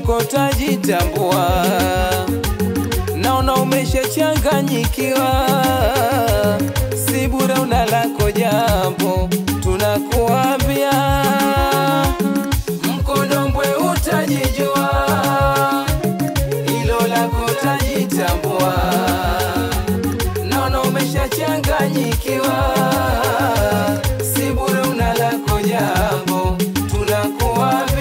lako tajitambua, naona umeshachanganyikiwa, si bure una lako jambo, tunakuambia Mkondombwe utajijua, hilo lako tajitambua, naona umeshachanganyikiwa, si bure una lako jambo, tunakuambia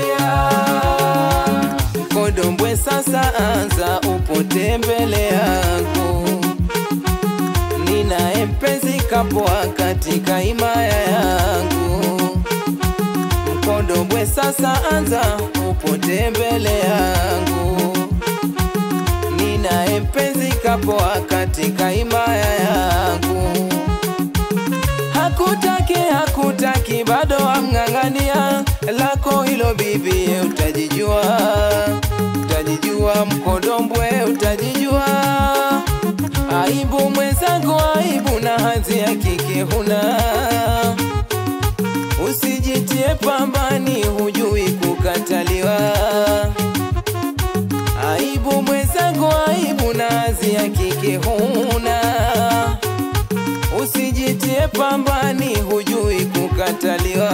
Mkondombwe sasa anza upote mbele yangu, nina mpenzi kapoa katika himaya yangu. Mkondombwe sasa anza upote mbele yangu, nina mpenzi kapoa katika himaya yangu. Hakutaki bado amng'ang'ania, lako hilo bibi utajijua, utajijua Mkondombwe utajijua. Aibu mwenzangu aibu, na hadhi ya kike huna, usijitie pambani hujui kukataliwa. Aibu mwenzangu aibu, na hadhi ya kike huna, usijitie pambani hujui kukataliwa.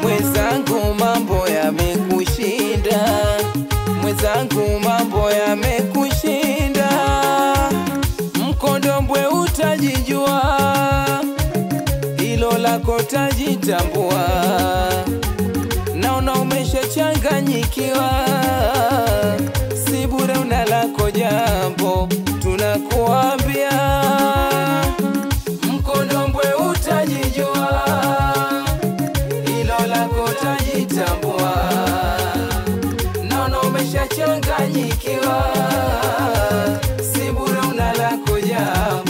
Mwenzangu mambo yamekushinda, mwenzangu mambo yamekushinda. Mkondombwe utajijua, hilo lako tajitambua, naona umeshachanganyikiwa, si bure una lako jambo, tunakuambia Mkondombwe utajijua, hilo lako tajitambua, naona umeshachanganyikiwa, si bure una lako jambo.